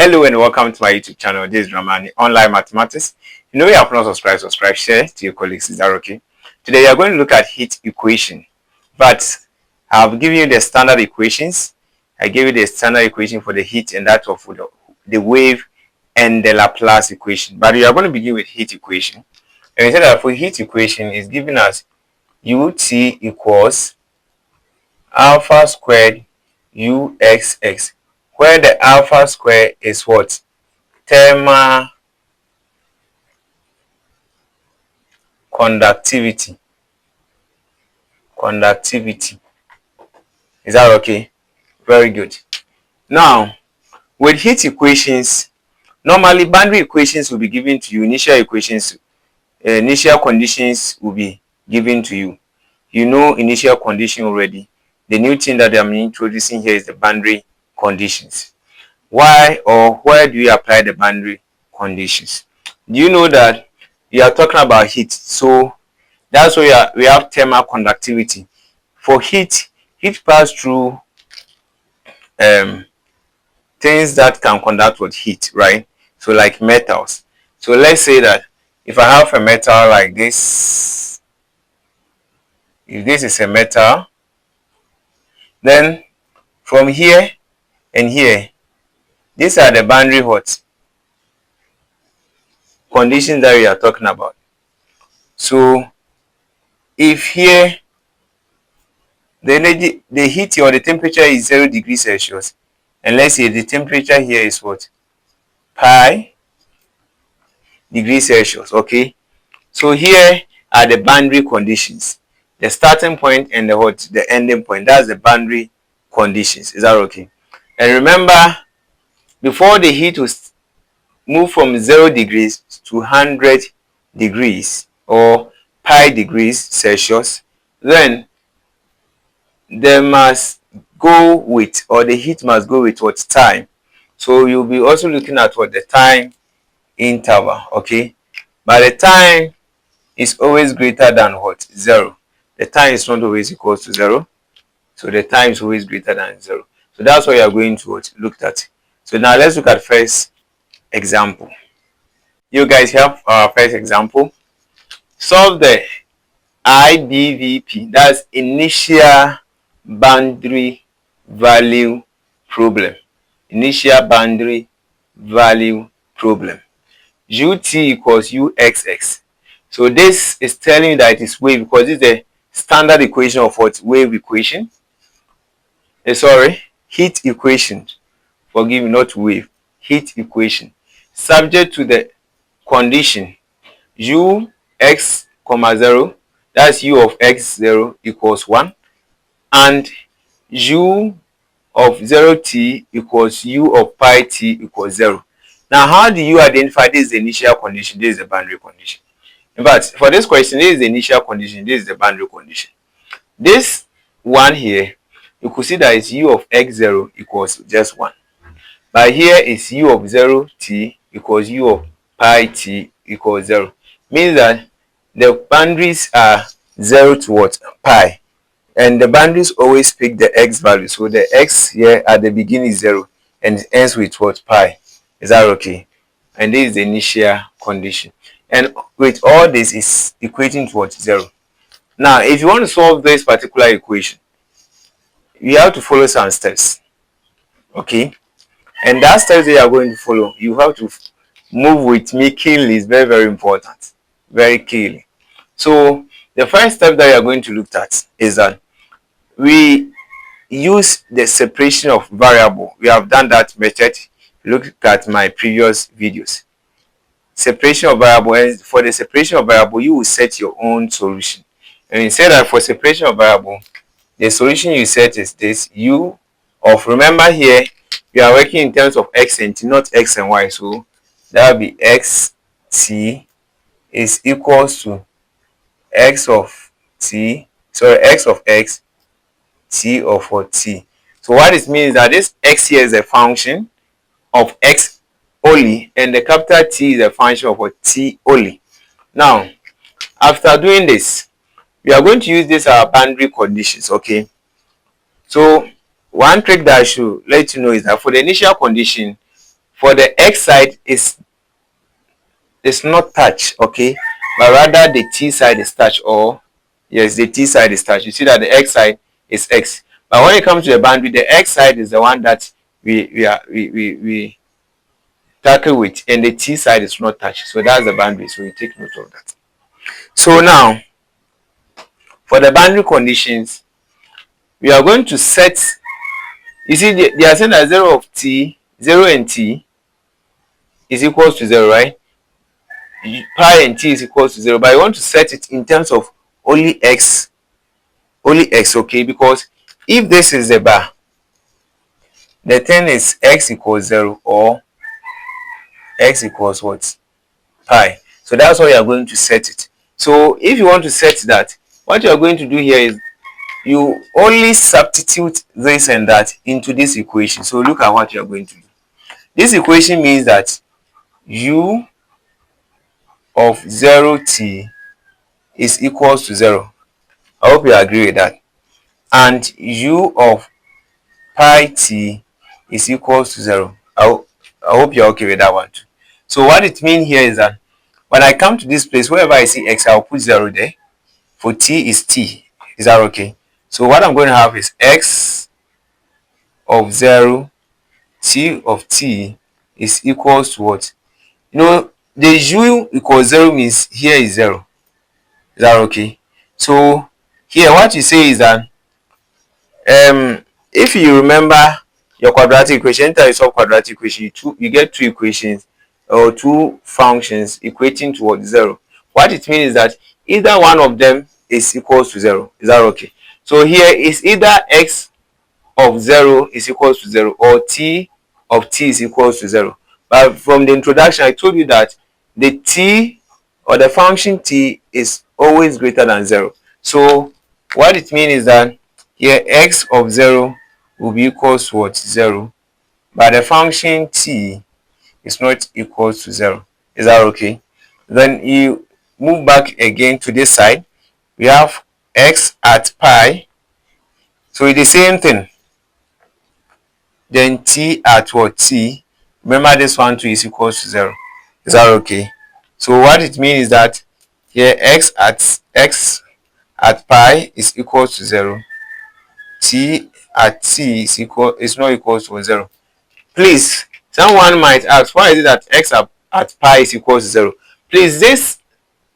Hello and welcome to my YouTube channel. This is Ramani Online Mathematics. You know, you have not subscribe, share to your colleagues. Is that okay? Today we are going to look at heat equation, but I've given you the standard equations. I gave you the standard equation for the heat and that of the wave and the Laplace equation. But we are going to begin with heat equation. And we said that for heat equation is given as UT equals alpha squared UXX, where the alpha square is what? Thermal conductivity. Is that okay? Very good. Now, with heat equations, normally boundary equations will be given to you. Initial conditions will be given to you. You know initial condition already. The new thing that I'm introducing here is the boundary conditions. Why or where do you apply the boundary conditions? Do you know that you are talking about heat? So that's why we have thermal conductivity. For heat pass through things that can conduct with heat, right? So like metals. So let's say that if I have a metal like this, if this is a metal, then from here and here, these are the boundary conditions that we are talking about. So if here the heat or the temperature is 0 degrees Celsius, and let's say the temperature here is what? Pi degrees Celsius, okay? So here are the boundary conditions. The starting point and the ending point. That's the boundary conditions. Is that okay? And remember, before the heat will move from 0 degrees to 100 degrees or pi degrees Celsius, then they must go with, or the heat must go with what? Time. So you'll be also looking at what? The time interval, okay? But the time is always greater than what? 0. The time is not always equals to 0. So the time is always greater than 0. So that's what you are going to look at. So now let's look at first example. You guys have our first example. Solve the IBVP, that's initial boundary value problem. Initial boundary value problem. UT equals UXX. So this is telling you that it is wave, because this is the standard equation of what? Wave equation. Heat equation. Forgive me, not wave. Heat equation. Subject to the condition UX, 0, that's U of X0 equals 1, and U of 0t equals U of pi t equals 0. Now, how do you identify this is the initial condition, this is the boundary condition? In fact, for this question, this is the initial condition, this is the boundary condition. This one here, you could see that it's U of X0 equals just 1. But here is U of 0t equals U of pi t equals 0. Means that the boundaries are 0 to what? Pi. And the boundaries always pick the x value. So the x here at the beginning is 0 and it ends with what? Pi. Is that okay? And this is the initial condition. And with all this is equating to what? 0. Now, if you want to solve this particular equation, you have to follow some steps. Okay? And that steps that you are going to follow, you have to move with me keenly. Is very, very important. Very keenly. So the first step that you are going to look at is that we use the separation of variable. We have done that method. Look at my previous videos. Separation of variable, and for the separation of variable, you will set your own solution. And you say that for separation of variable, the solution you set is this U of, remember here, we are working in terms of x and t, not x and y. So that will be x t is equals to x of t, x of x, t of what? T. So what it means is that this x here is a function of x only, and the capital T is a function of what? T only. Now, after doing this, we are going to use this boundary conditions, okay? So one trick that I should let you know is that for the initial condition, for the x side is not touch, okay, but rather the t side is touch, or yes, the t side is touch. You see that the x side is x, but when it comes to the boundary, the x side is the one that we tackle with, and the t side is not touch. So that's the boundary. So you take note of that. So now for the boundary conditions, we are going to set. You see, they are saying that 0 of t, 0 and t is equals to 0, right? Pi and t is equals to 0, but I want to set it in terms of only x, okay? Because if this is the bar, the thing is x equals 0 or x equals what? Pi. So that's how you are going to set it. So if you want to set that, what you are going to do here is you only substitute this and that into this equation. So look at what you are going to do. This equation means that u of 0t is equals to 0. I hope you agree with that. And u of pi t is equals to 0. I hope you're okay with that one too. So what it means here is that when I come to this place, wherever I see x, I'll put 0 there. For t is t. Is that okay? So what I'm going to have is x of 0, t of t is equals to what? You know, the u equals 0 means here is 0. Is that okay? So here what you say is that if you remember your quadratic equation, anytime you solve quadratic equation, you get two equations or two functions equating towards 0. What it means is that either one of them is equals to 0. Is that okay? So here is either x of 0 is equals to 0 or t of t is equals to 0. But from the introduction, I told you that the t or the function t is always greater than 0. So what it means is that here x of 0 will be equals to what? 0. But the function t is not equals to 0. Is that okay? Then you move back again to this side. We have x at pi. So it's the same thing. Then t at what? T. Remember this one too is equals to 0. Is that okay? So what it means is that here x at pi is equals to 0. T at t is not equals to 0. Please, someone might ask, why is it that x at pi is equals to 0? Please, this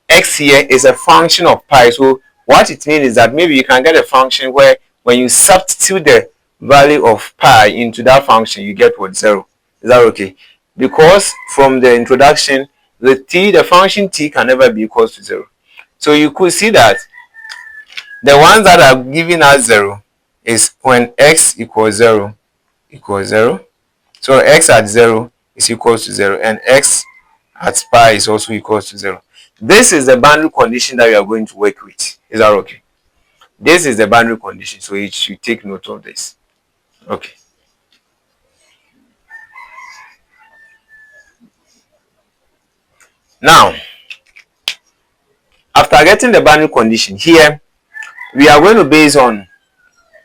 x here is a function of pi. So what it means is that maybe you can get a function where when you substitute the value of pi into that function, you get what? 0. Is that okay? Because from the introduction, the function t can never be equals to 0. So you could see that the ones that are giving us 0 is when x equals 0 equals 0. So x at 0 is equals to 0 and x at pi is also equals to 0. This is the boundary condition that we are going to work with. Is that okay? This is the boundary condition, so you should take note of this. Okay. Now, after getting the boundary condition here, we are going to base on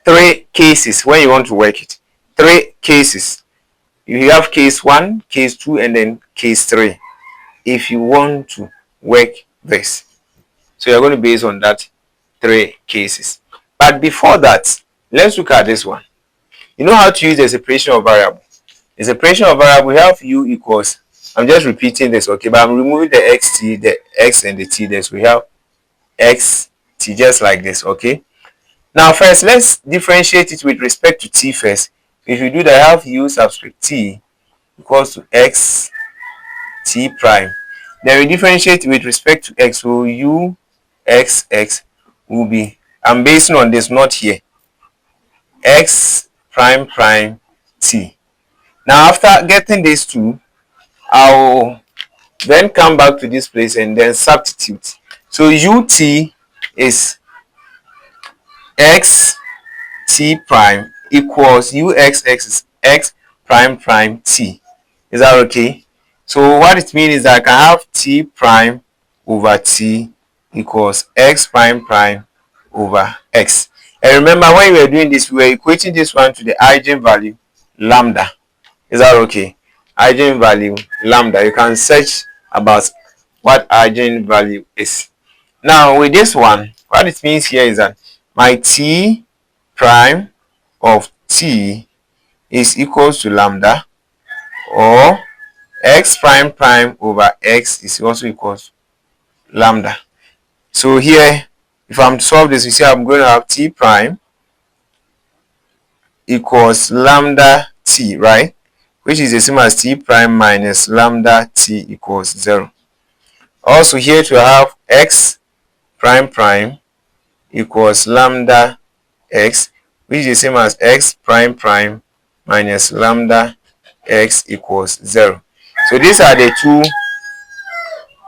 3 cases when you want to work it. 3 cases. You have case 1, case 2, and then case 3. If you want to work this, so you're going to base on that 3 cases. But before that, let's look at this one. You know how to use the separation of variable. The separation of variable, we have u equals, I'm just repeating this, okay, but I'm removing the xt, the x and the t there. So we have xt just like this, okay. Now first, let's differentiate it with respect to t first. If you do that, I have u subscript t equals to x t prime. Then we differentiate with respect to x, so u x will be, I'm basing on this, not here, x prime prime t. Now after getting these two, I'll then come back to this place and then substitute. So ut is x t prime equals uxx is x prime prime t. Is that okay? So what it means is that I can have t prime over t equals x prime prime over x. And remember, when we were doing this, we were equating this one to the eigenvalue lambda. Is that okay? eigenvalue lambda. You can search about what eigenvalue is. Now with this one, what it means here is that my t prime of t is equals to lambda, or x prime prime over x is also equals to lambda. So here, if I'm to solve this, you see I'm going to have t prime equals lambda t, right? Which is the same as t prime minus lambda t equals 0. Also here to have x prime prime equals lambda x, which is the same as x prime prime minus lambda x equals 0. So these are the two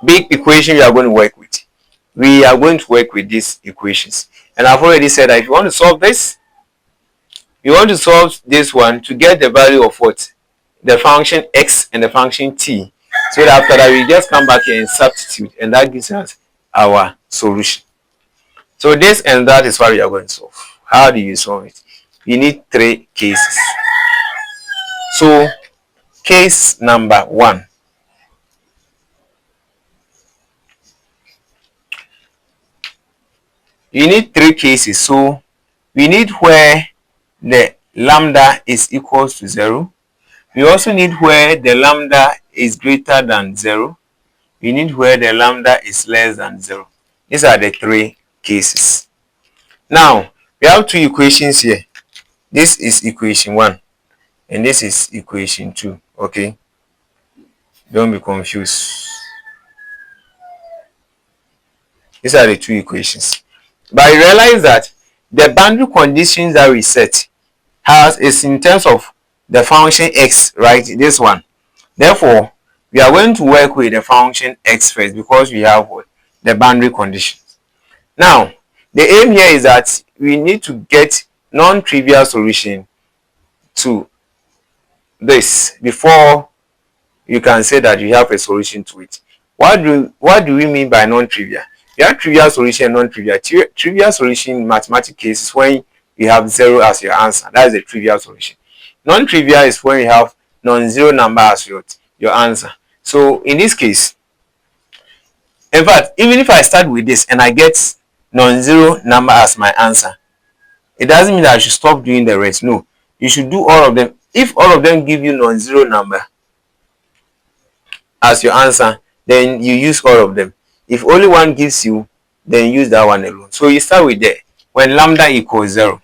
big equations we are going to work with. We are going to work with these equations. And I've already said that if you want to solve this, you want to solve this one to get the value of what? The function x and the function t. So that after that, we just come back here and substitute, and that gives us our solution. So this and that is what we are going to solve. How do you solve it? You need 3 cases. So case number 1. You need 3 cases. So we need where the lambda is equals to 0. We also need where the lambda is greater than 0. We need where the lambda is less than 0. These are the 3 cases. Now, we have 2 equations here. This is equation 1 and this is equation 2. Okay? Don't be confused. These are the 2 equations. But you realize that the boundary conditions that we set is in terms of the function x, right? This one. Therefore, we are going to work with the function x first because we have what? The boundary conditions. Now, the aim here is that we need to get non-trivial solution to this before you can say that you have a solution to it. What do we mean by non-trivial? We have trivial solution and non-trivial. Trivial solution in mathematical case is when you have 0 as your answer. That is a trivial solution. Non-trivial is when you have non-zero number as your answer. So in this case, in fact, even if I start with this and I get non-zero number as my answer, it doesn't mean that I should stop doing the rest. No, you should do all of them. If all of them give you non-zero number as your answer, then you use all of them. If only one gives you, then use that one alone. So you start with that when lambda equals 0.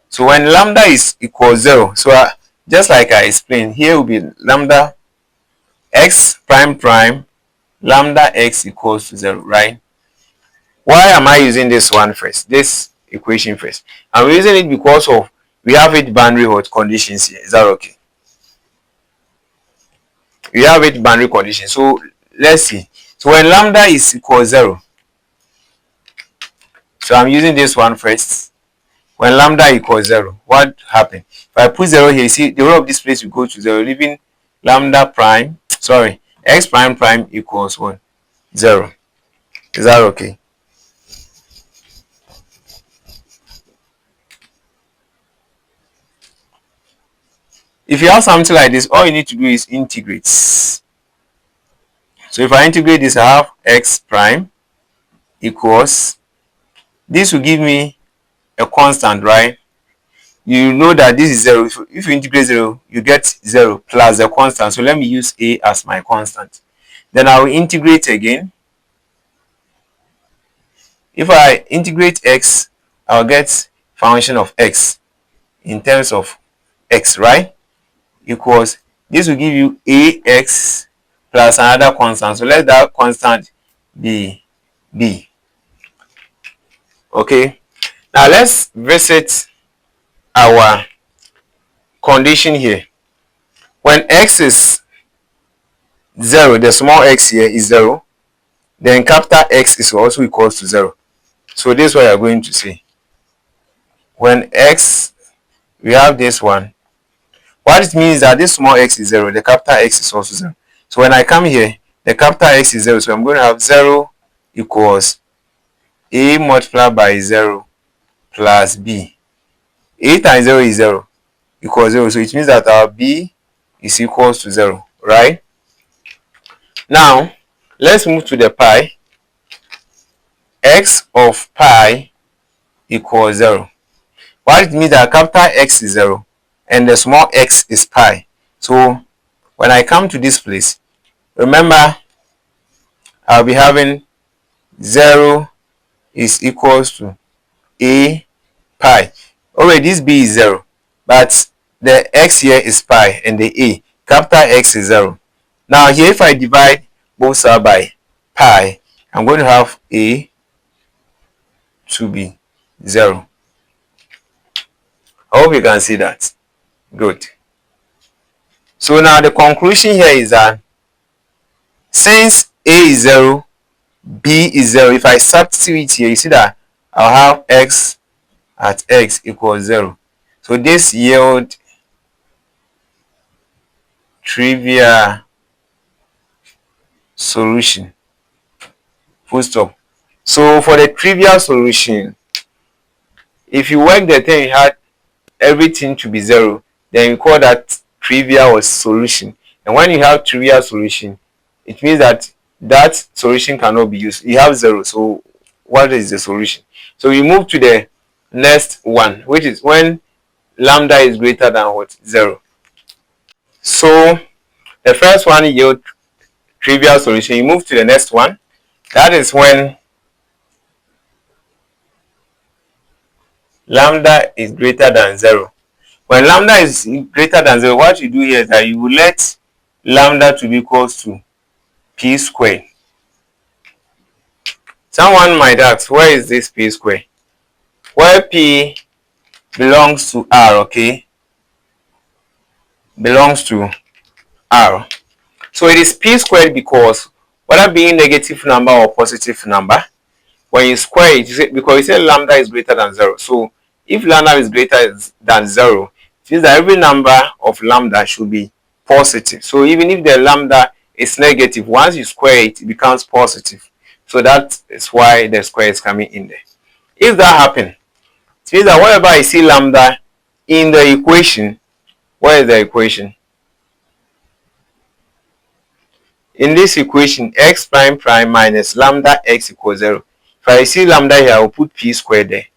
So when lambda is equals 0, so just like I explained, here will be lambda x prime prime lambda x equals to 0, right? Why am I using this one first? This equation first. I'm using it because of we have it boundary conditions here. Is that okay? We have it boundary conditions. So let's see. So when lambda is equal 0, so I'm using this one first. When lambda equals 0, what happened? If I put 0 here, you see the whole of this place will go to 0, leaving lambda prime, sorry, x prime prime equals 1, 0. Is that okay? If you have something like this, all you need to do is integrate. So if I integrate this, I have x prime equals, this will give me a constant, right? You know that this is 0. If you integrate 0, you get 0 plus the constant. So let me use a as my constant. Then I will integrate again. If I integrate x, I'll get function of x in terms of x, right? Equals, this will give you ax plus another constant. So let that constant be b. Okay. Now let's visit our condition here. When x is 0, the small x here is 0, then capital X is also equals to 0. So this is what you are going to say. When x, we have this one. What it means is that this small x is 0, the capital X is also 0. So when I come here, the capital X is 0, so I'm going to have 0 equals a multiplied by 0 plus b. A times 0 is 0 equals 0. So it means that our b is equals to 0, right? Now let's move to the pi. X of pi equals 0. What it means that capital X is 0 and the small x is pi. So when I come to this place, remember I'll be having 0 is equals to a pi. Already this b is 0, but the x here is pi and the a, capital X is 0. Now here if I divide both sides by pi, I'm going to have a to be 0. I hope you can see that. Good. So now the conclusion here is that since a is 0, b is 0, if I substitute here, you see that I'll have x at x equals 0. So this yield trivial solution. Full stop. So for the trivial solution, if you work the thing, you had everything to be 0, then you call that trivial or solution. And when you have trivial solution, it means that that solution cannot be used. You have 0, so what is the solution? So we move to the next one, which is when lambda is greater than what? 0. So the first one yield trivial solution. You move to the next one. That is when lambda is greater than 0. When lambda is greater than 0, what you do here is that you will let lambda to be equals to p squared. Someone might ask, where is this p squared? Where p belongs to r, okay? Belongs to r. So it is p squared because whether being negative number or positive number, when you square it, because you say lambda is greater than 0. So if lambda is greater than 0, it means that every number of lambda should be positive. So even if the lambda is negative, once you square it, it becomes positive. So that is why the square is coming in there. If that happens, it means that whenever I see lambda in the equation, where is the equation? In this equation, x prime prime minus lambda x equals 0. If I see lambda here, I will put p squared there.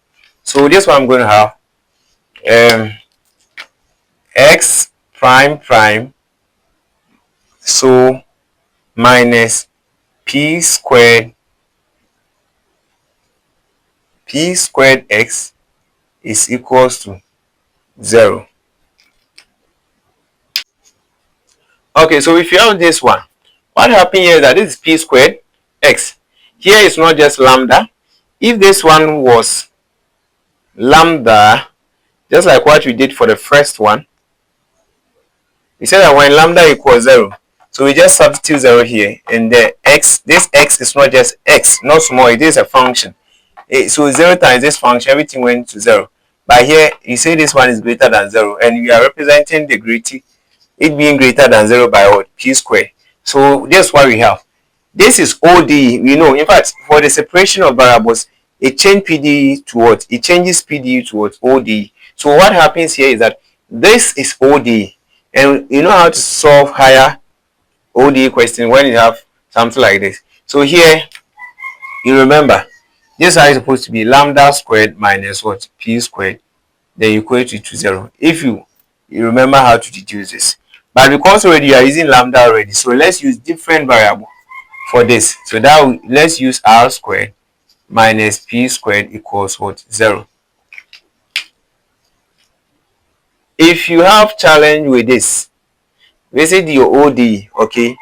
So this one I'm going to have x prime prime, so minus p squared x is equals to 0. Okay, so if you have this one, what happened here is that this is p squared x. Here is not just lambda. If this one was lambda, just like what we did for the first one, we said that when lambda equals 0, so we just substitute 0 here, and the x, this x is not just x, not small, it is a function. So 0 times this function, everything went to 0. But here, you say this one is greater than 0, and we are representing the greater, it being greater than 0 by what? P squared. So this is what we have. This is ODE. We know, in fact, for the separation of variables, it changes PDE to what? It changes PDE to what? ODE. So what happens here is that this is ODE. And you know how to solve higher ODE question when you have something like this. So here, you remember, this is supposed to be lambda squared minus what? P squared. Then you equate it to 0. If you remember how to deduce this. But because already you are using lambda already, so let's use different variable for this. So that let's use r squared minus p squared equals what? 0. If you have challenge with this, visit your OD, okay?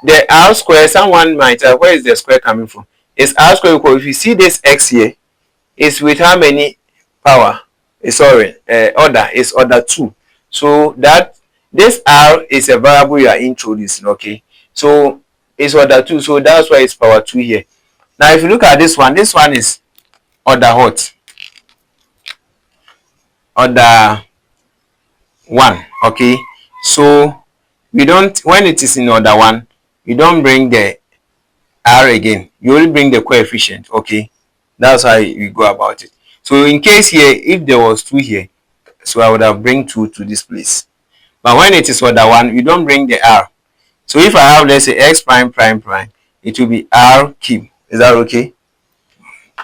The r square, someone might have, where is the square coming from? It's r square because if you see this x here, it's with how many power? Order is order 2. So that this r is a variable you are introducing, okay? So it's order 2, so that's why it's power 2 here. Now if you look at this one is order what? Order 1, okay? So we don't, when it is in order 1, you don't bring the r again, you only bring the coefficient, okay? That's how you go about it. So in case here, if there was 2 here, so I would have bring 2 to this place. But when it is order 1, you don't bring the r. So if I have, let's say, x prime prime prime, it will be r cube. Is that okay?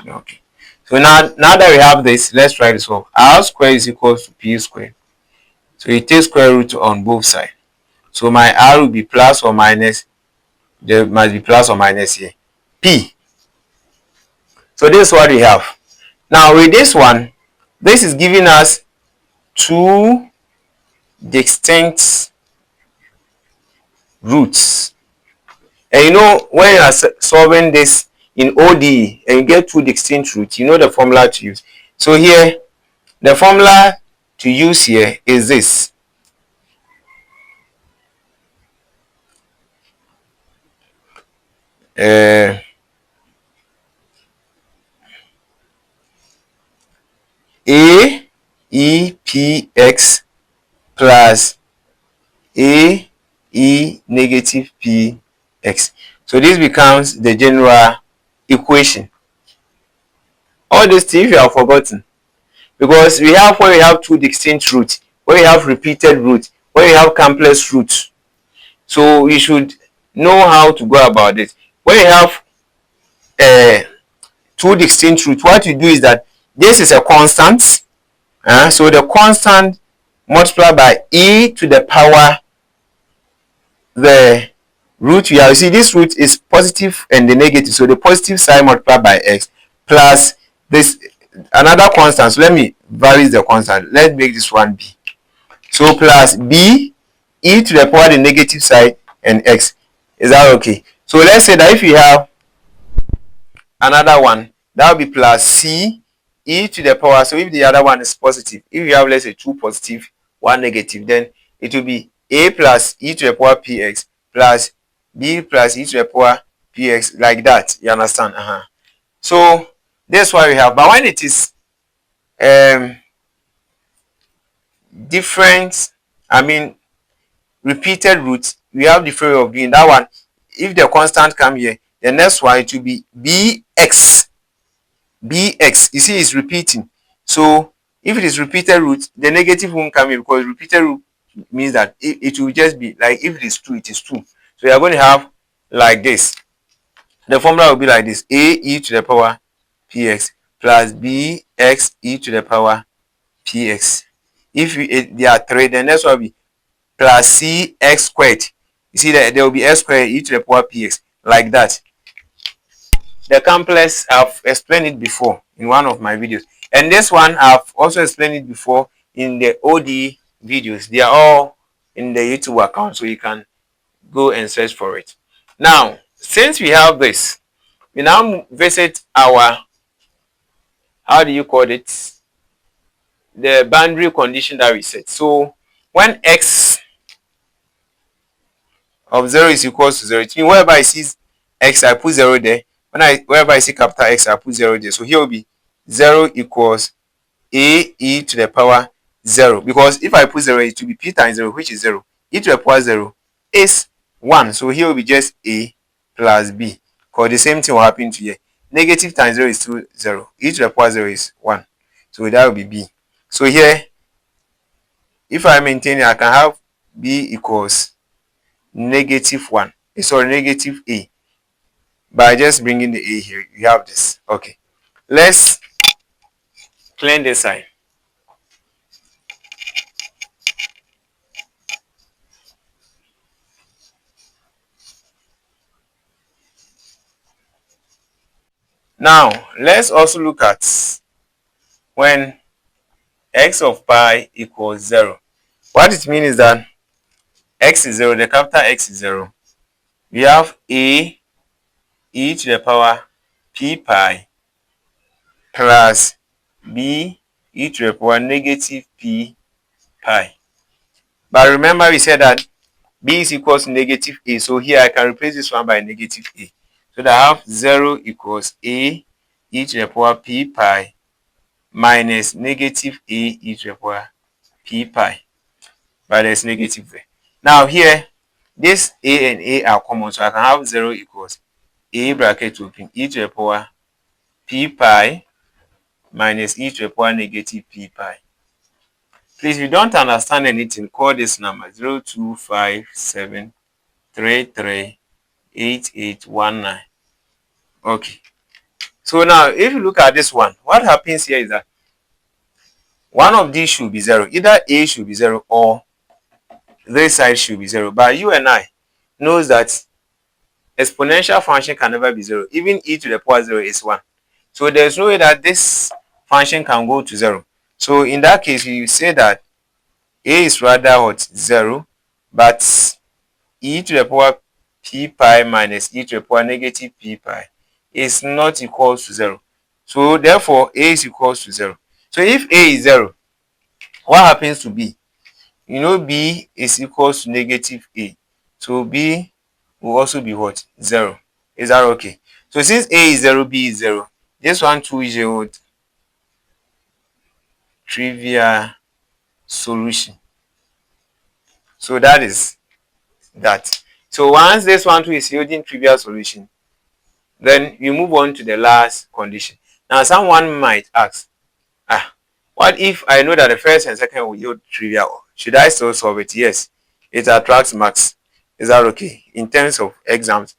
Okay. So now that we have this, let's try to solve. R squared is equal to p squared. So it takes square root on both sides. So my r will be plus or minus. There must be plus or minus here. P. So this is what we have. Now with this one, this is giving us two distinct roots. And you know, when you are solving this in ODE and you get two distinct roots, you know the formula to use. So here, the formula to use here is this. A E P X plus A E negative P X. So this becomes the general equation. All these things you have forgotten, because we have, when we have two distinct roots, when we have repeated roots, when we have complex roots. So we should know how to go about it. When you have two distinct roots, what you do is that this is a constant. So the constant multiplied by e to the power the root we have. You see, this root is positive and the negative, so the positive side multiplied by x plus this another constant. So let me vary the constant. Let's make this one b. So plus b e to the power the negative side and x. Is that okay? So let's say that if you have another one, that will be plus c e to the power. So if the other one is positive, if you have, let's say, two positive, one negative, then it will be a plus e to the power px plus b plus e to the power px, like that. You understand? So that's why we have. But when it is different, I mean repeated roots, we have different way of doing that one. If the constant come here, the next one it will be bx. Bx, you see, it's repeating. So if it is repeated root, the negative won't come in, because repeated root means that it will just be like, if it is 2, it is 2. So you are going to have like this. The formula will be like this: a e to the power px plus bx e to the power px. If there are 3, then next one will be plus c x squared. You see that there will be x squared e to the power px, like that. The complex, I've explained it before in one of my videos, and this one I've also explained it before in the OD videos. They are all in the YouTube account, so you can go and search for it. Now, since we have this, we now visit our, how do you call it, the boundary condition that we set. So when x of 0 is equals to 0, it means wherever I see x, I put 0 there. Wherever I see capital X, I put 0 there. So here will be 0 equals a e to the power 0. Because if I put 0, it will be p times 0, which is 0. E to the power 0 is 1. So here will be just a plus b. Because the same thing will happen to here. Negative times 0 is still 0. E to the power 0 is 1. So that will be b. So here, if I maintain it, I can have b equals negative 1. Sorry, negative a. By just bringing the a here, you have this. Okay, let's clean this side. Now let's also look at when x of pi equals 0. What it means is that x is 0, the capital X is 0. We have a e to the power p pi plus b e to the power negative p pi. But remember, we said that b is equals to negative a. So here I can replace this one by negative a. So that I have 0 equals a e to the power p pi minus negative a e to the power p pi. But there's negative there. Now here, this a and a are common, so I can have 0 equals a bracket open e to the power p pi minus e to the power negative p pi Please, if you don't understand anything, call this number 0257338819. Okay. So now, if you look at this one, what happens here is that one of these should be 0. Either A should be 0 or this side should be 0. But you and I knows that exponential function can never be 0. Even e to the power 0 is 1. So there's no way that this function can go to 0. So in that case, you say that a is rather what 0, but e to the power p pi minus e to the power negative p pi is not equals to 0. So therefore, a is equals to 0. So if a is 0, what happens to b? You know b is equals to negative a. So b will also be what? 0. Is that okay? So since a is 0, b is 0, this one too is a trivial solution. So that is that. So once this one too is yielding trivial solution, then you move on to the last condition. Now someone might ask, what if I know that the first and second will yield trivial? Should I still solve it? Yes, it attracts marks. Is that okay? In terms of exams,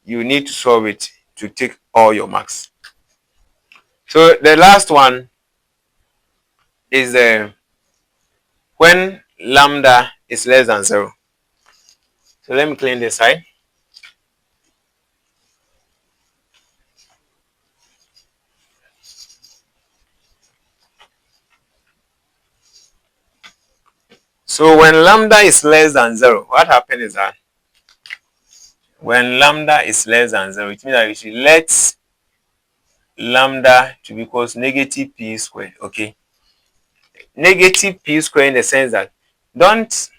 you need to solve it to take all your marks. So the last one is when lambda is less than 0. So let me clean this side. So when lambda is less than 0, what happens is that when lambda is less than 0, it means that you should let lambda to be equals negative p squared. Okay, negative p squared in the sense that don't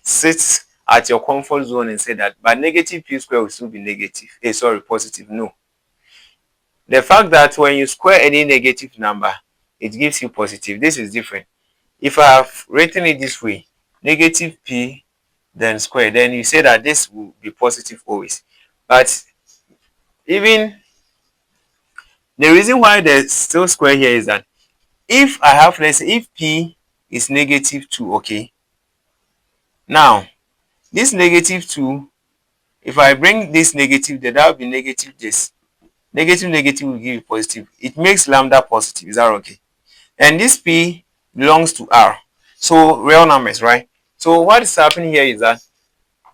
sit at your comfort zone and say that, but negative p squared will still be negative. Positive. No. The fact that when you square any negative number, it gives you positive. This is different. If I have written it this way, negative p then square, then you say that this will be positive always. But even the reason why there's still square here is that if I have, let's say, if p is negative 2, okay, now this negative 2, if I bring this negative there, that will be negative this. Negative will give you positive. It makes lambda positive. Is that okay? And this p belongs to r. So real numbers, right? So what is happening here is that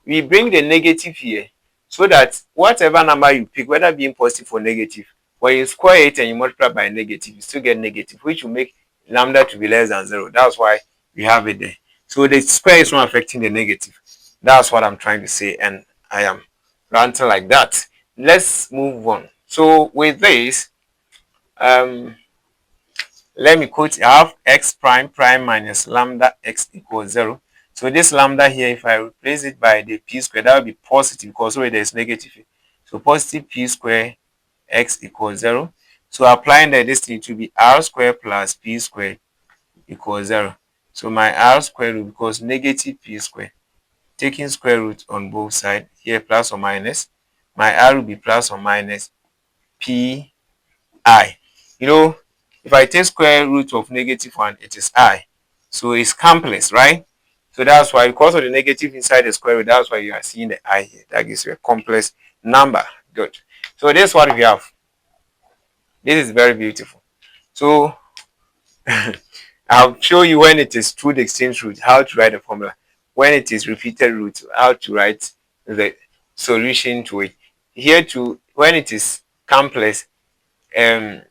we bring the negative here so that whatever number you pick, whether being positive or negative, when you square it and you multiply by negative, you still get negative, which will make lambda to be less than 0. That's why we have it there. So the square is not affecting the negative. That's what I'm trying to say, and I am ranting like that. Let's move on. So with this, let me quote, I have x prime minus lambda x equals 0. So this lambda here, if I replace it by the p square, that will be positive because already there is negative here. So positive p square x equals 0. So applying the distance to be r squared plus p squared equals 0. So my r squared will be equals negative p squared. Taking square root on both sides, here plus or minus, my r will be plus or minus p I. You know, if I take square root of negative 1, it is I. So it's complex, right? So that's why, because of the negative inside the square root, that's why you are seeing the I here. That gives you a complex number. Good. So this is what we have. This is very beautiful. So I'll show you when it is true the exchange root, how to write the formula. When it is repeated root, how to write the solution to it. Here too, when it is complex, in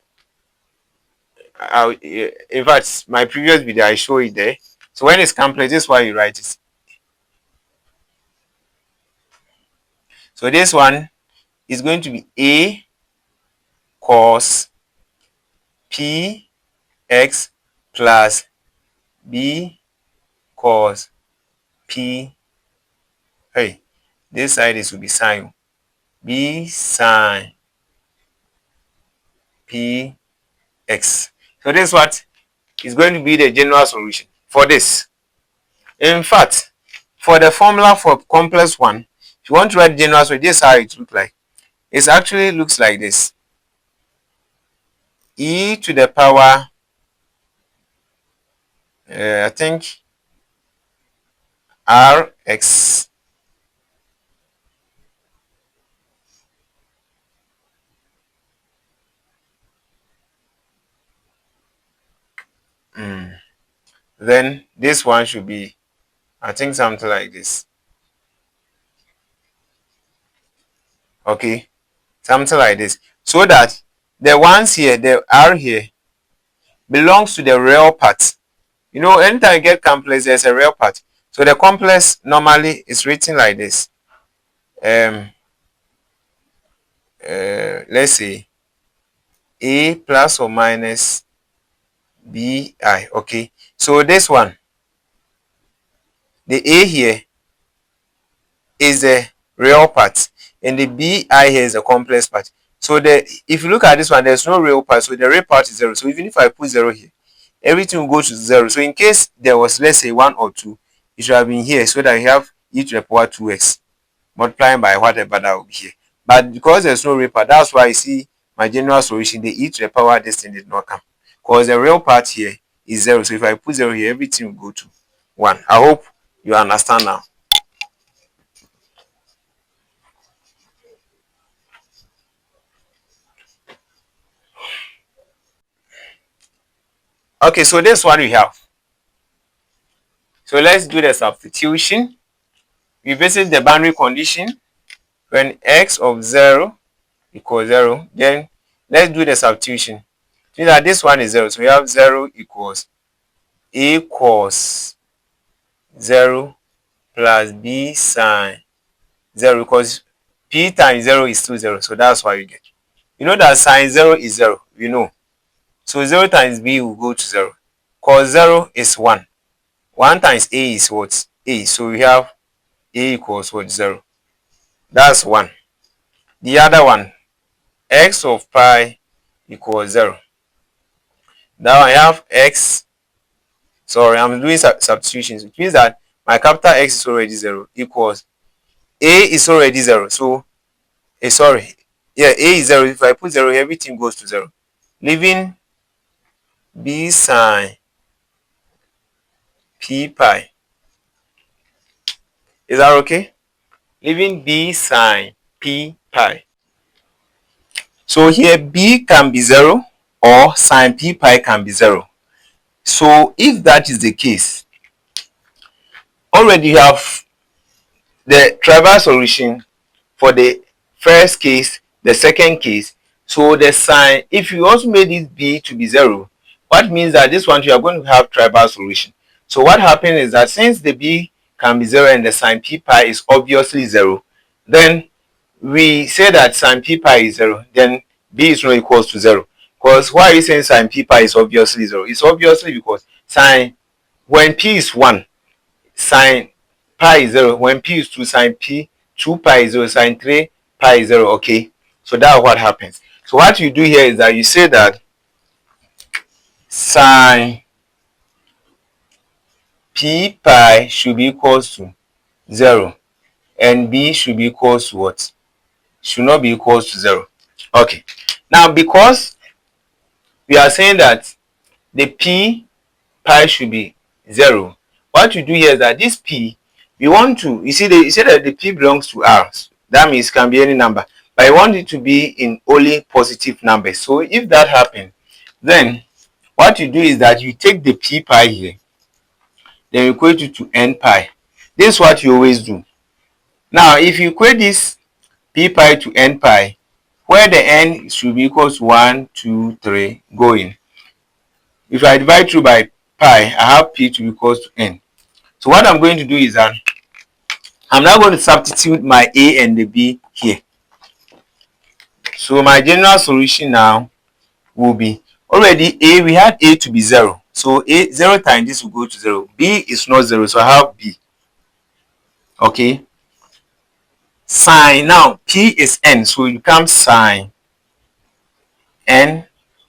fact, my previous video I show it there. So when it's complex, this is why you write it. So this one is going to be a cos p x plus b cos p. Hey, this side is will be sine b sine p x. So this is what is going to be the general solution for this. In fact, for the formula for complex one, if you want to write general solution, this is how it looks like. It actually looks like this: e to the power I think Rx. Then this one should be, I think, something like this. Okay, something like this. So that the ones here, the R here, belongs to the real part. You know, anytime you get complex, there's a real part. So the complex normally is written like this. Let's say A plus or minus BI. Okay. So this one, the A here is the real part, and the BI here is the complex part. So if you look at this one, there's no real part, so the real part is 0. So even if I put 0 here, everything will go to 0. So in case there was, let's say, 1 or 2, it should have been here, so that you have e to the power 2x multiplying by whatever that will be here. But because there's no real part, that's why you see my general solution, the e to the power this thing did not come, because the real part here is 0. So if I put 0 here, everything will go to 1. I hope you understand now. Okay, so this is what we have. So let's do the substitution. We visit the boundary condition when x of 0 equals 0. Then let's do the substitution. See that this one is 0. So we have 0 equals a cos 0 plus b sine 0, because p times 0 is still 0. So that's why we get. You know that sine 0 is 0. You know. So 0 times b will go to 0. Cos 0 is 1. 1 times a is what? A. So we have a equals what? 0. That's 1. The other one, x of pi equals 0. Now I have x. Sorry, I'm doing substitutions, which means that my capital X is already 0 equals a is already 0. So, sorry, yeah, a is 0. If I put 0, everything goes to 0, leaving b sine p pi. Is that okay? Leaving b sine p pi. So here b can be 0 or sine p pi can be 0. So if that is the case, already you have the trivial solution for the first case, the second case. So the sine, if you also made this b to be 0, what means that this one you are going to have trivial solution. So what happens is that since the b can be 0 and the sine p pi is obviously 0, then we say that sine p pi is 0, then b is not equals to 0. Because why are you saying sine p pi is obviously 0? It's obviously because sine, when p is 1, sine pi is 0. When p is 2, sine p 2 pi is 0. Sine 3 pi is 0. Okay, so that's what happens. So what you do here is that you say that sine p pi should be equals to 0 and b should be equals to what? Should not be equals to 0. Okay, now because we are saying that the p pi should be 0, what you do here is that this p, we want to, you see that the p belongs to r. That means it can be any number, but I want it to be in only positive numbers. So if that happens, then what you do is that you take the p pi here, then you equate it to n pi. This is what you always do. Now if you equate this p pi to n pi, where the n should be equal to 1, 2, 3 going, if I divide through by pi, I have p to be equal to n. So what I'm going to do is that I'm now going to substitute my a and the b here. So my general solution now will be, already a, we had a to be 0. So a 0 times this will go to 0. B is not 0, so I have b. Okay. Sine, now p is n, so it becomes sine nx.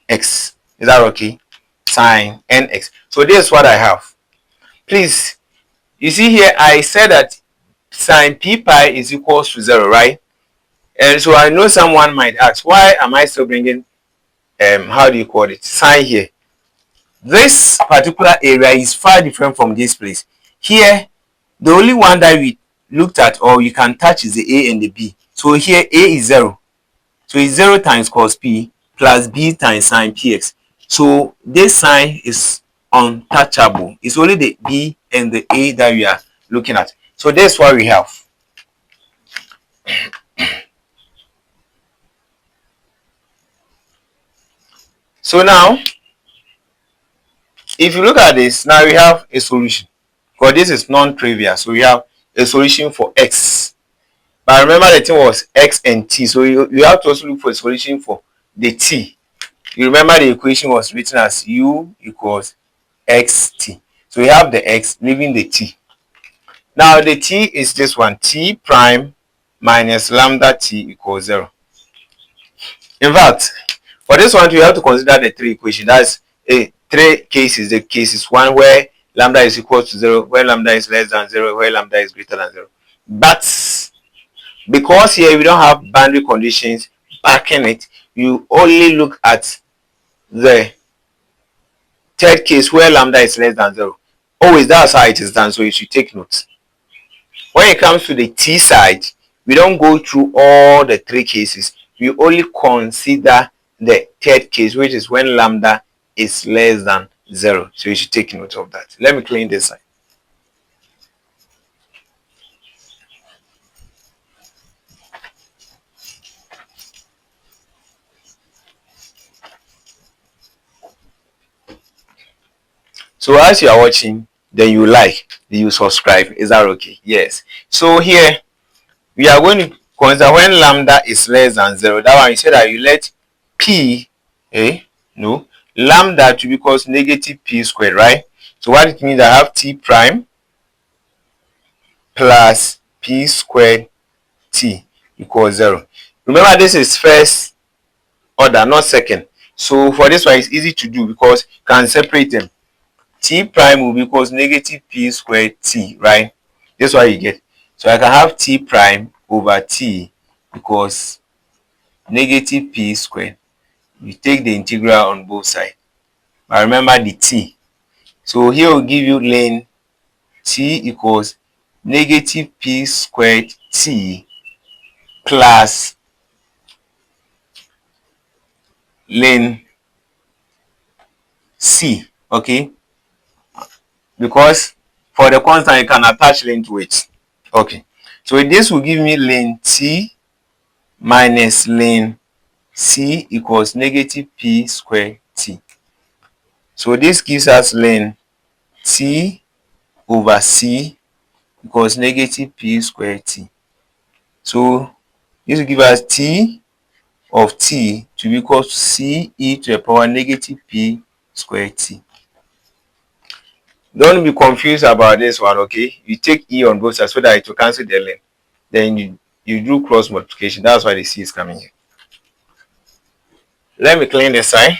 Is that okay? Sine nx. So this is what I have. Please, you see here I said that sine p pi is equals to 0, right? And so I know someone might ask, why am I still bringing how do you call it, sine here? This particular area is far different from this place. Here, the only one that we looked at or you can touch is the A and the B. So here A is 0. So it's 0 times cos P plus B times sine Px. So this sign is untouchable. It's only the B and the A that we are looking at. So that's what we have. So now, if you look at this, now we have a solution. Because this is non-trivial. So we have a solution for x. But remember the thing was x and t. So you have to also look for a solution for the t. You remember the equation was written as u equals xt. So we have the x, leaving the t. Now the t is this one, t prime minus lambda t equals 0. In fact, for this one, you have to consider the three equations. That's three cases. The case is one where lambda is equal to 0, where lambda is less than 0, where lambda is greater than 0. But because here we don't have boundary conditions backing it, you only look at the third case where lambda is less than 0. Always that's how it is done, so you should take note. When it comes to the t side, we don't go through all the three cases. We only consider the third case, which is when lambda is less than 0. So you should take note of that. Let me clean this side. So as you are watching, then you like, then you subscribe. Is that okay? Yes. So here we are going to consider when lambda is less than 0. That one you say that you let p no lambda to be equals negative p squared, right? So what it means, I have t prime plus p squared t equals 0. Remember, this is first order, not second. So for this one, it's easy to do because you can separate them. T prime will be equals negative p squared t, right? This is what you get. So I can have t prime over t equals negative p squared. You take the integral on both sides. But remember the t. So here will give you ln t equals negative p squared t plus ln c, okay? Because for the constant you can attach ln to it. Okay, so this will give me ln t minus ln c equals negative p squared t. So this gives us ln t over c equals negative p squared t. So this will give us t of t to be equal to c e to the power negative p squared t. Don't be confused about this one, okay? You take e on both sides so that it will cancel the ln. Then you do cross multiplication. That's why the c is coming here. Let me clean this side.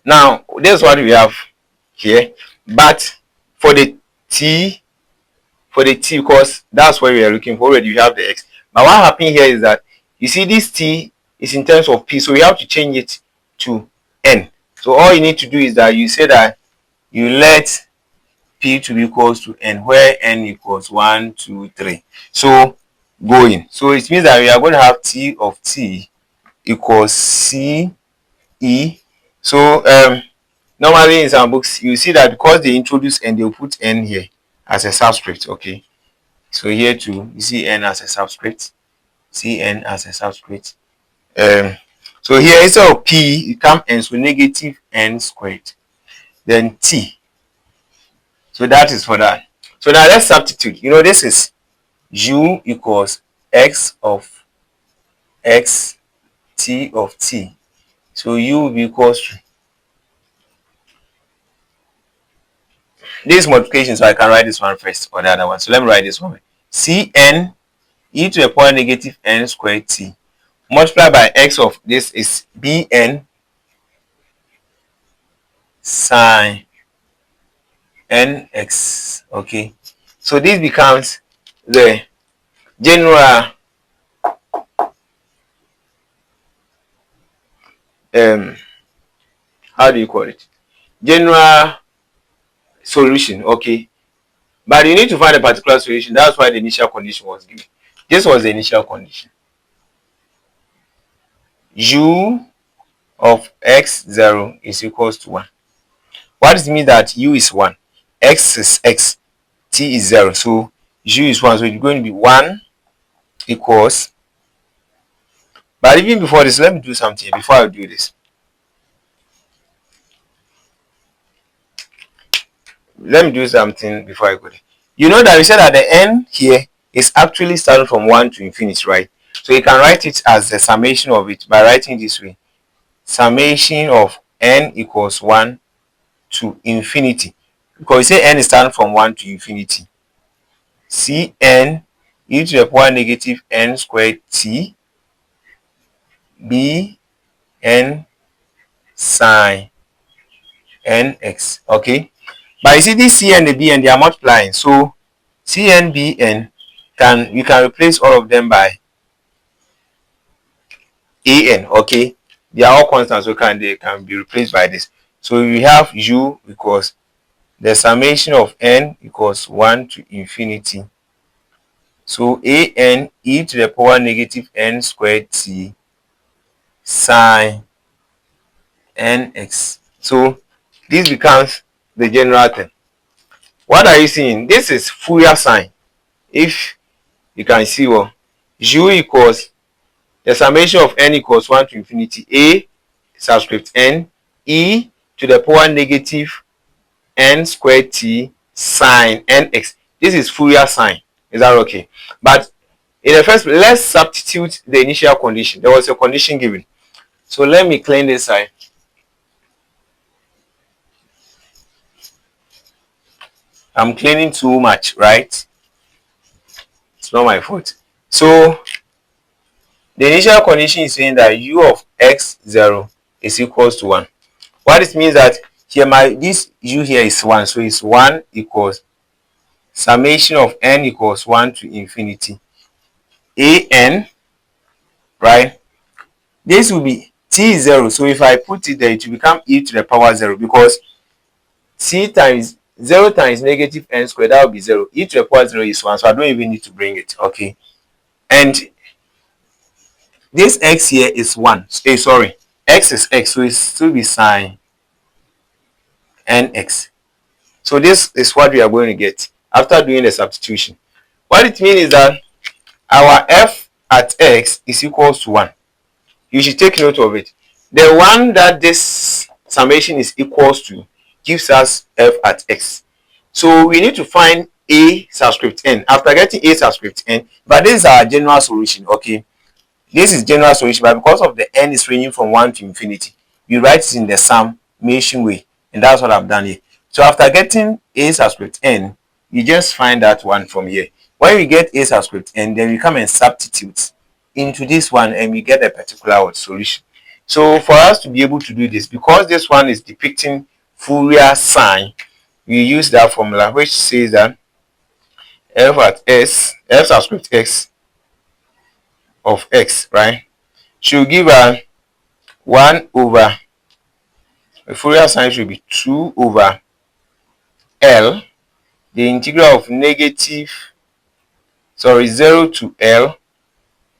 Now, this is what we have here. But for the t, because that's what we are looking for, already we have the x. But what happened here is that you see this t is in terms of p, so we have to change it to n. So all you need to do is that you say that you let p to be equals to n, where n equals 1, 2, 3. So going. So it means that we are going to have t of t equals c e. So normally in some books you see that because they introduce n, they'll put n here as a subscript, okay? So here too, you see n as a subscript, see n as a subscript. So here instead of p, you come n, so negative n squared, then t. So that is for that. So now let's substitute. You know, this is u equals x of x, t of t. So u will be equals to this multiplication, so I can write this one first or the other one. So let me write this one. Cn e to the power negative n squared t multiplied by x of this is bn sine nx, okay? So this becomes the general how do you call it, general solution. Okay, but you need to find a particular solution. That's why the initial condition was given. This was the initial condition. U of x0 is equals to 1. What does it mean that u is 1? X is x, t is 0. So u is 1. So it's going to be 1 equals. But even before this, let me do something before I do this. Let me do something before I go there. You know that we said that the n here is actually starting from 1 to infinity, right? So you can write it as the summation of it by writing this way. Summation of n equals 1 to infinity. Because we say n is starting from 1 to infinity. Cn e to the power negative n squared t b n sine nx. Okay, but you see this c and the b n, they are multiplying, so c n b n we can replace all of them by a n. Okay, they are all constants, so they can be replaced by this. So we have u equals the summation of n equals 1 to infinity. So a n e to the power negative n squared t sine nx. So this becomes the general thing. What are you seeing? This is Fourier sine. If you can see, well, u equals the summation of n equals 1 to infinity a subscript n e to the power negative n squared t sine nx. This is Fourier sine. Is that okay? But in the first place, let's substitute the initial condition. There was a condition given. So let me clean this side. I'm cleaning too much, right? It's not my fault. So the initial condition is saying that u of x0 is equals to 1. What it means that here this u here is 1, so it's 1 equals summation of n equals 1 to infinity a n, right? This will be t is 0, so if I put it there, it will become e to the power 0, because t times 0 times negative n squared, that will be 0. E to the power 0 is 1, so I don't even need to bring it. Okay, and this x here is 1. Sorry, x is x, so it still be sine nx. So this is what we are going to get after doing the substitution. What it means is that our f at x is equals to 1. You should take note of it. The one that this summation is equals to gives us f at x. So we need to find a subscript n. After getting a subscript n, but this is our general solution. Okay, this is general solution, but because of the n is ranging from 1 to infinity, we write it in the summation way, and that's what I've done here. So after getting a subscript n, you just find that one from here. When we get a subscript n, then we come and substitute into this one, and we get a particular solution. So for us to be able to do this, because this one is depicting Fourier sine, we use that formula which says that f at s, f subscript x of x, right, should give a 1 over, the Fourier sine should be 2 over L, the integral of negative, 0 to L,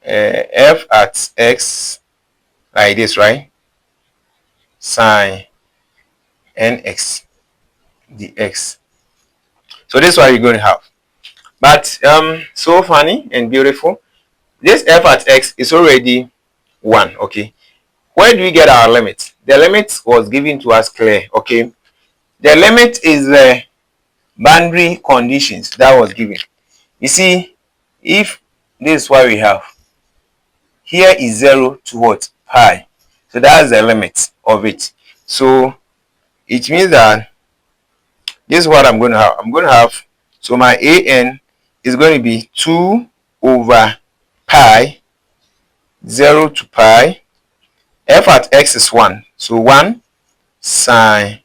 f at x, like this, right, sine nx dx. So this is what you're going to have. But so funny and beautiful, this f at x is already 1. Okay, where do we get our limit? The limit was given to us clear. Okay, the limit is the boundary conditions that was given. You see, if this is what we have here is 0 to what? Pi. So that's the limit of it. So it means that this is what I'm going to have. I'm going to have, so my an is going to be 2 over pi, 0 to pi. F at x is 1, so 1 sine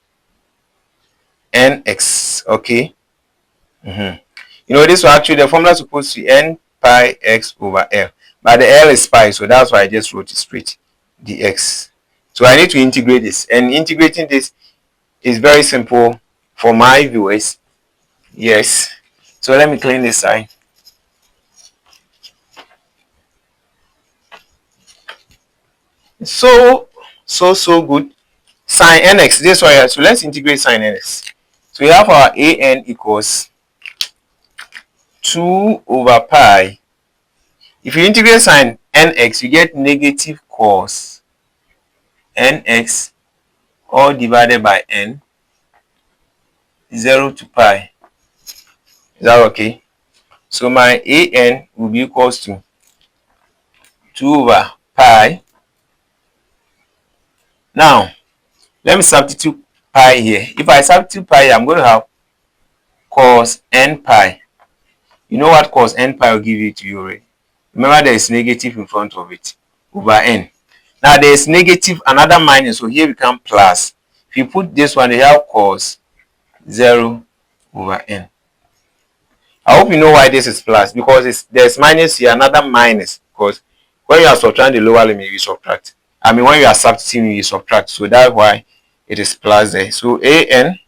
nx. Okay, you You know, this was actually the formula supposed to be n pi x over L. But the L is pi, so that's why I just wrote it straight, dx. So I need to integrate this. And integrating this is very simple for my viewers. Yes. So let me clean this side. So good. Sin nx, this one here. So let's integrate sin nx. So we have our an equals 2 over pi. If you integrate sin nx, you get negative cos nx all divided by n, 0 to pi. Is that okay? So my an will be equals to 2 over pi. Now, let me substitute pi here. If I substitute pi, I'm going to have cos n pi. You know what cos n pi will give you to you already. Remember, there is negative in front of it over n. Now there is negative, another minus, so here become plus. If you put this one, you have cos 0 over n. I hope you know why this is plus, because there's minus here, another minus, because when you are subtracting the lower limit, you subtract. I mean, when you are substituting, you subtract. So that's why it is plus there. So an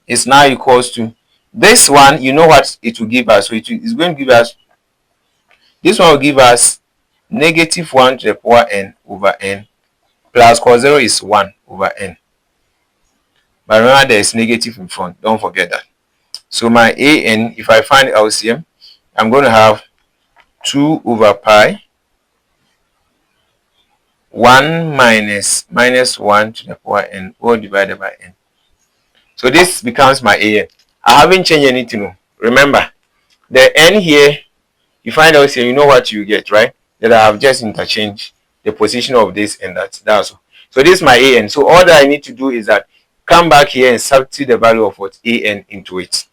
is now equals to this one. You know what it will give us. So it is going to give us, this one will give us negative 1 to the power n over n plus cos 0 is 1 over n. But remember, there is negative in front. Don't forget that. So my an, if I find LCM, I'm going to have 2 over pi 1 minus 1 to the power n all divided by n. So this becomes my an. I haven't changed anything. Remember, the n here, you find LCM, you know what you get, right? That I have just interchanged the position of this and that. That's all. So this is my an. So all that I need to do is that come back here and substitute the value of what an into it.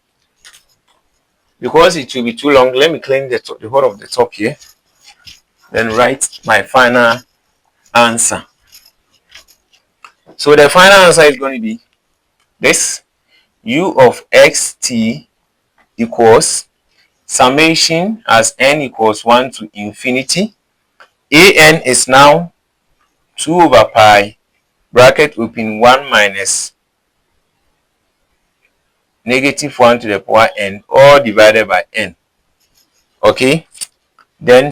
Because it will be too long, let me clean the whole of the top here. Then write my final answer. So the final answer is going to be this: u of xt equals summation as n equals 1 to infinity. An is now 2 over pi bracket open 1 minus negative 1 to the power n all divided by n. Okay, then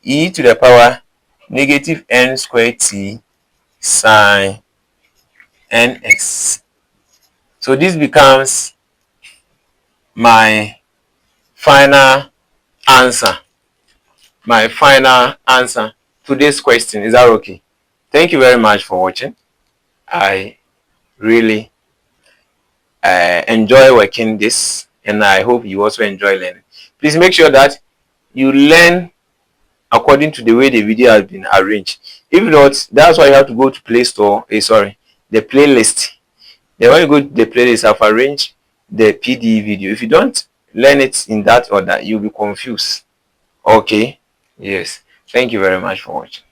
e to the power negative n squared t sine nx. So this becomes my final answer. My final answer to this question. Is that okay? Thank you very much for watching. I really enjoy working this, and I hope you also enjoy learning. Please make sure that you learn according to the way the video has been arranged. If not, that's why you have to go to Play Store. The playlist. Then when you go to the playlist, I've arranged the PD video. If you don't learn it in that order, you'll be confused. Okay? Yes. Thank you very much for watching.